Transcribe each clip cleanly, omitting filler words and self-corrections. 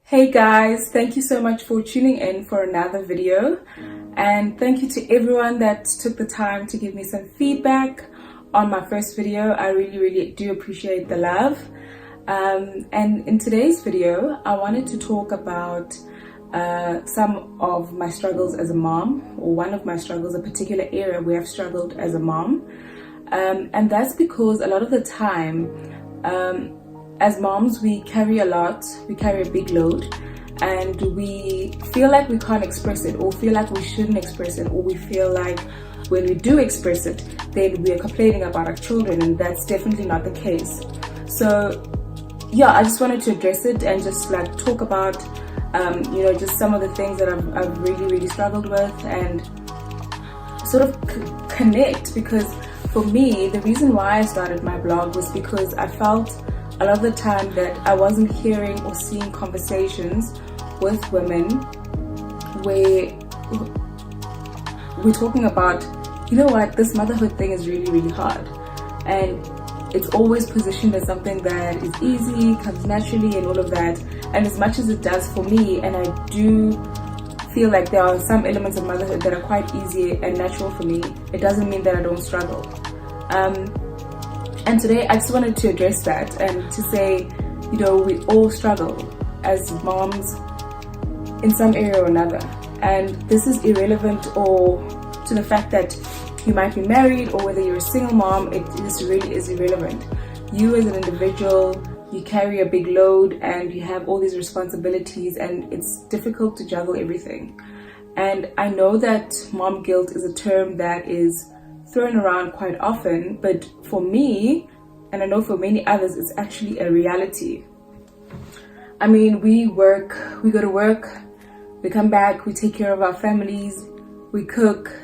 Hey guys, thank you so much for tuning in for another video, and thank you to everyone that took the time to give me some feedback on my first video. I really do appreciate the love. And in today's video I wanted to talk about some of my struggles as a mom, or one of my struggles, a particular area where I've struggled as a mom, and that's because a lot of the time as moms, we carry a lot, we carry a big load, and we feel like we can't express it, or feel like we shouldn't express it, or we feel like when we do express it, then we are complaining about our children, and that's definitely not the case. So yeah, I just wanted to address it and just like talk about just some of the things that I've really struggled with, and sort of connect, because for me, the reason why I started my blog was because I felt a lot of the time that I wasn't hearing or seeing conversations with women where we're talking about, you know what, this motherhood thing is really hard, and it's always positioned as something that is easy, comes naturally and all of that. And as much as it does for me, and I do feel like there are some elements of motherhood that are quite easy and natural for me, it doesn't mean that I don't struggle. And today I just wanted to address that and to say, we all struggle as moms in some area or another. And this is irrelevant or to the fact that you might be married or whether you're a single mom. This really is irrelevant. You as an individual, you carry a big load and you have all these responsibilities, and it's difficult to juggle everything. And I know that mom guilt is a term that is thrown around quite often, but for me, and I know for many others, it's actually a reality. I mean, we go to work, we come back, we take care of our families, we cook,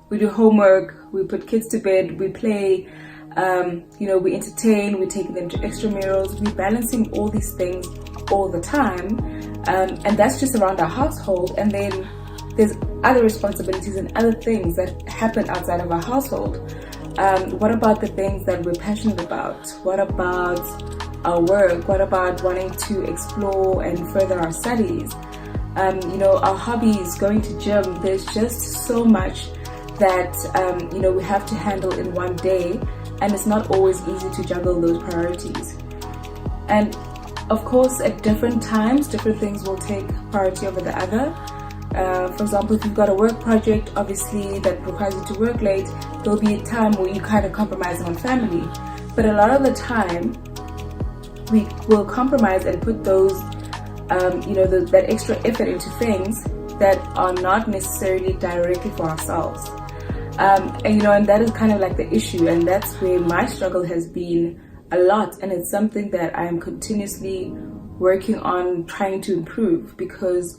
we do homework, we put kids to bed, we play, we entertain, we take them to extramurals, we're balancing all these things all the time, and that's just around our household. And then there's other responsibilities and other things that happen outside of our household. What about the things that we're passionate about? What about our work? What about wanting to explore and further our studies? Our hobbies, going to gym. There's just so much that we have to handle in one day, and it's not always easy to juggle those priorities. And of course, at different times, different things will take priority over the other. For example, if you've got a work project, obviously, that requires you to work late, there'll be a time where you kind of compromise on family. But a lot of the time, we will compromise and put those, that extra effort into things that are not necessarily directly for ourselves. And that is kind of like the issue, and that's where my struggle has been a lot, and it's something that I am continuously working on trying to improve, because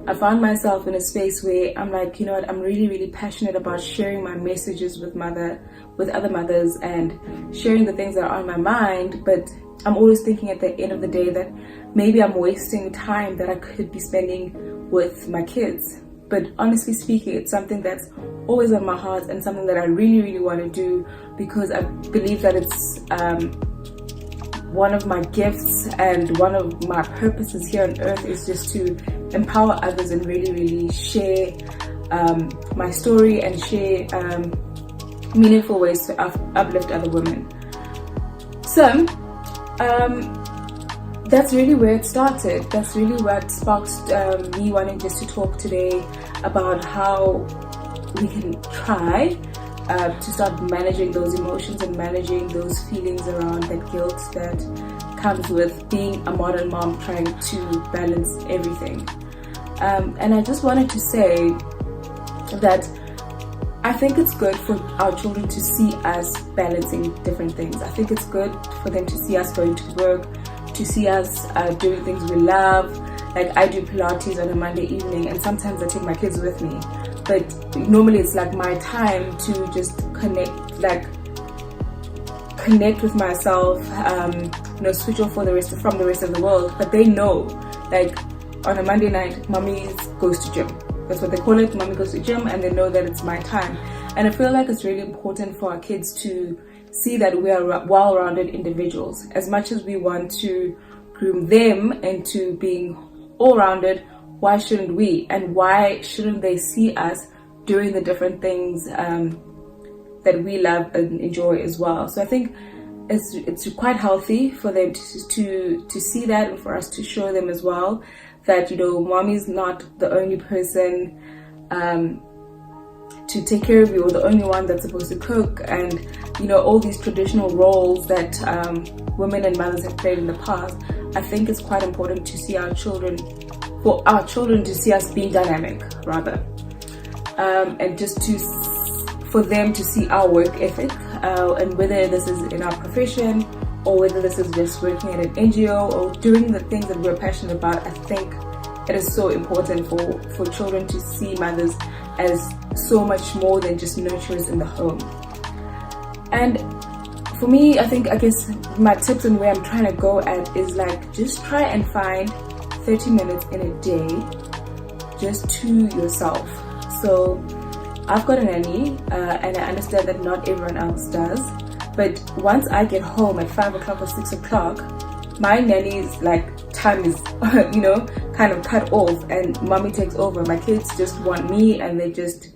I found myself in a space where I'm like, I'm really passionate about sharing my messages with other mothers and sharing the things that are on my mind, but I'm always thinking at the end of the day that maybe I'm wasting time that I could be spending with my kids. But honestly speaking, it's something that's always on my heart and something that I really want to do, because I believe that it's one of my gifts and one of my purposes here on earth is just to empower others and really share my story and share meaningful ways to uplift other women. So that's really where it started. That's really what sparked me wanting just to talk today about how we can try to start managing those emotions and managing those feelings around that guilt that comes with being a modern mom trying to balance everything. And I just wanted to say that I think it's good for our children to see us balancing different things. I think it's good for them to see us going to work, to see us doing things we love. Like, I do Pilates on a Monday evening, and sometimes I take my kids with me. But normally it's like my time to just connect with myself, switch off from the rest of the world. But they know, like, on a Monday night, mommy goes to gym. That's what they call it, mommy goes to gym, and they know that it's my time. And I feel like it's really important for our kids to see that we are well-rounded individuals. As much as we want to groom them into being all-rounded, why shouldn't we? And why shouldn't they see us doing the different things that we love and enjoy as well? So I think it's quite healthy for them to see that, and for us to show them as well that, you know, mommy's not the only person to take care of you, or the only one that's supposed to cook, and, you know, all these traditional roles that women and mothers have played in the past. I think it's quite important to see for our children to see us being dynamic, rather, and just for them to see our work ethic, and whether this is in our profession or whether this is just working at an NGO or doing the things that we're passionate about. I think it is so important for children to see mothers as so much more than just nurturers in the home. And for me, I guess my tips and where I'm trying to go at is like, just try and find 30 minutes in a day just to yourself. So I've got a nanny, and I understand that not everyone else does, but once I get home at 5 o'clock or 6 o'clock, my nanny's like time is you know, kind of cut off, and mommy takes over. My kids just want me, and they just,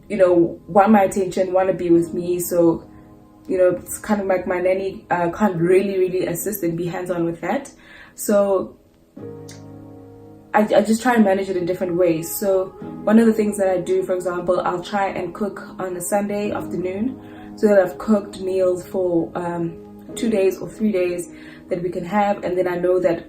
you know, want my attention, want to be with me. So, you know, it's kind of like my nanny can't really assist and be hands-on with that. So I just try and manage it in different ways. So one of the things that I do, for example, I'll try and cook on a Sunday afternoon, so that I've cooked meals for 2 days or 3 days that we can have, and then I know that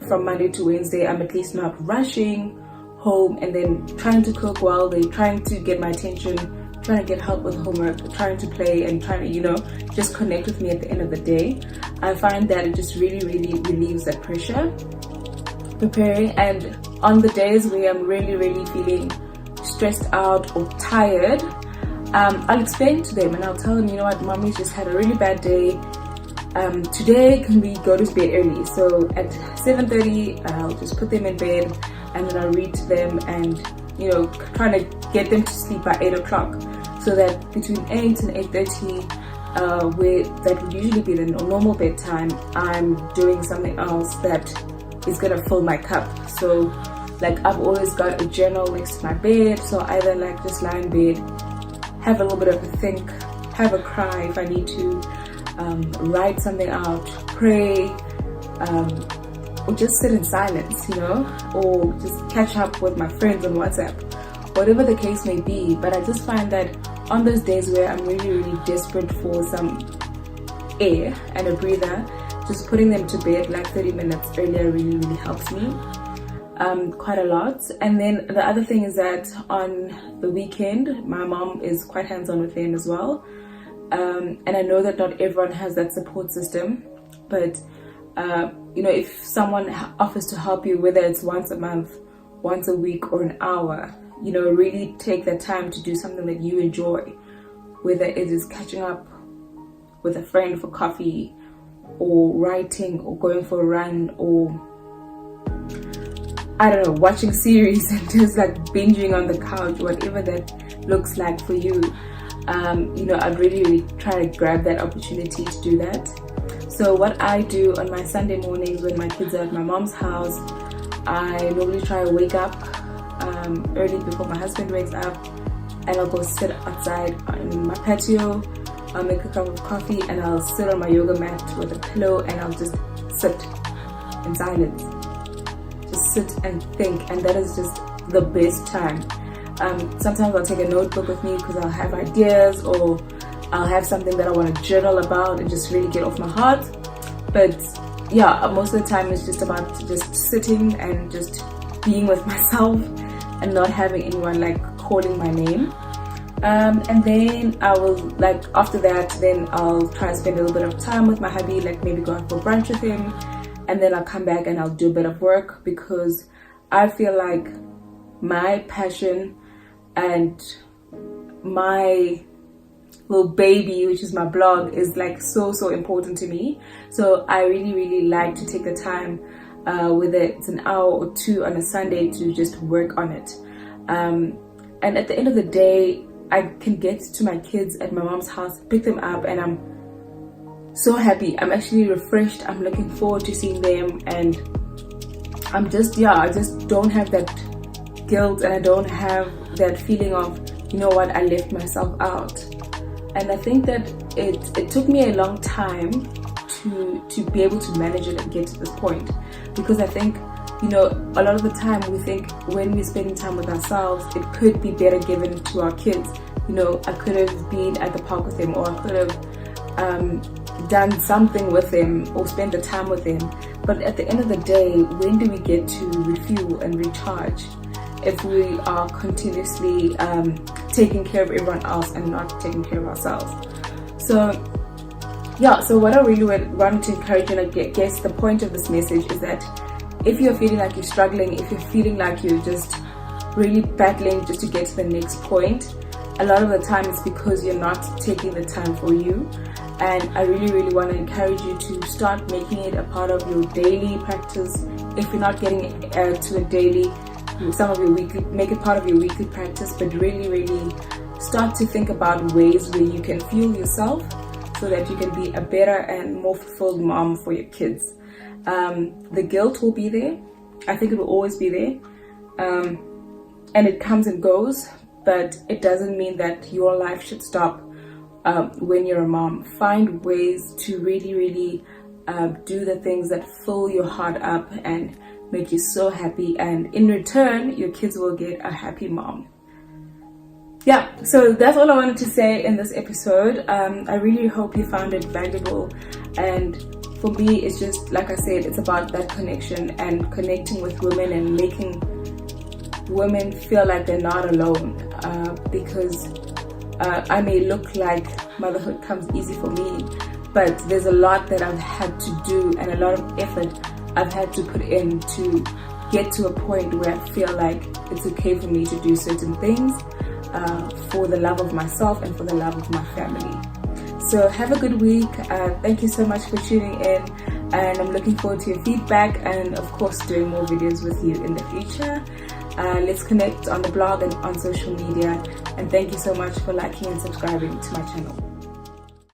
from Monday to Wednesday I'm at least not rushing home and then trying to cook while they're trying to get my attention, trying to get help with homework, trying to play, and trying to, you know, just connect with me at the end of the day. I find that it just really relieves that pressure preparing. And on the days where I'm really feeling stressed out or tired, I'll explain to them and I'll tell them, you know what, mommy's just had a really bad day. Today can we go to bed early? So at 7:30 I'll just put them in bed, and then I'll read to them, and, you know, trying to get them to sleep by 8 o'clock, so that between 8 and 8:30, where that would usually be the normal bedtime, I'm doing something else that is gonna fill my cup. So like, I've always got a journal next to my bed, so either like just lie in bed, have a little bit of a think, have a cry if I need to, write something out, pray, or just sit in silence, you know, or just catch up with my friends on WhatsApp, whatever the case may be. But I just find that on those days where I'm really desperate for some air and a breather, just putting them to bed like 30 minutes earlier really helps me quite a lot. And then the other thing is that on the weekend, my mom is quite hands-on with them as well. And I know that not everyone has that support system, but you know, if someone offers to help you, whether it's once a month, once a week, or an hour, you know, really take that time to do something that you enjoy, whether it is catching up with a friend for coffee, or writing, or going for a run, or I don't know, watching series and just like binging on the couch, whatever that looks like for you. You know, I'd really try to grab that opportunity to do that. So what I do on my Sunday mornings when my kids are at my mom's house, I normally try to wake up early before my husband wakes up, and I'll go sit outside on my patio. I'll make a cup of coffee, and I'll sit on my yoga mat with a pillow, and I'll just sit in silence, just sit and think. And that is just the best time. Sometimes I'll take a notebook with me because I'll have ideas, or I'll have something that I want to journal about and just really get off my heart. But yeah, most of the time it's just about just sitting and just being with myself and not having anyone like calling my name. And then I will, like, after that, then I'll try to spend a little bit of time with my hubby, like maybe go out for brunch with him, and then I'll come back and I'll do a bit of work, because I feel like my passion and my little baby, which is my blog, is like so important to me. So I really like to take the time, whether it's an hour or two on a Sunday, to just work on it. And at the end of the day, I can get to my kids at my mom's house, pick them up, and I'm so happy. I'm actually refreshed. I'm looking forward to seeing them, and I just don't have that guilt, and I don't have that feeling of, you know what, I left myself out. And I think that it took me a long time to be able to manage it and get to this point, because I think, you know, a lot of the time we think when we're spending time with ourselves, it could be better given to our kids. You know, I could have been at the park with them, or I could have done something with them, or spent the time with them. But at the end of the day, when do we get to refuel and recharge if we are continuously taking care of everyone else and not taking care of ourselves? So yeah, so what I really wanted to encourage, and I guess the point of this message is that if you're feeling like you're struggling, if you're feeling like you're just really battling just to get to the next point, a lot of the time it's because you're not taking the time for you. And I really want to encourage you to start making it a part of your daily practice. If you're not getting it to a daily, some of your weekly, make it part of your weekly practice, but really start to think about ways where you can fuel yourself so that you can be a better and more fulfilled mom for your kids. The guilt will be there. I think it will always be there. And it comes and goes, but it doesn't mean that your life should stop when you're a mom. Find ways to really do the things that fill your heart up and make you so happy, and in return your kids will get a happy mom. Yeah, so that's all I wanted to say in this episode. I really hope you found it valuable, and for me it's just, like I said, it's about that connection and connecting with women and making women feel like they're not alone, because I may look like motherhood comes easy for me, but there's a lot that I've had to do and a lot of effort I've had to put in to get to a point where I feel like it's okay for me to do certain things for the love of myself and for the love of my family. So have a good week. Thank you so much for tuning in, and I'm looking forward to your feedback, and of course doing more videos with you in the future. Let's connect on the blog and on social media, and thank you so much for liking and subscribing to my channel.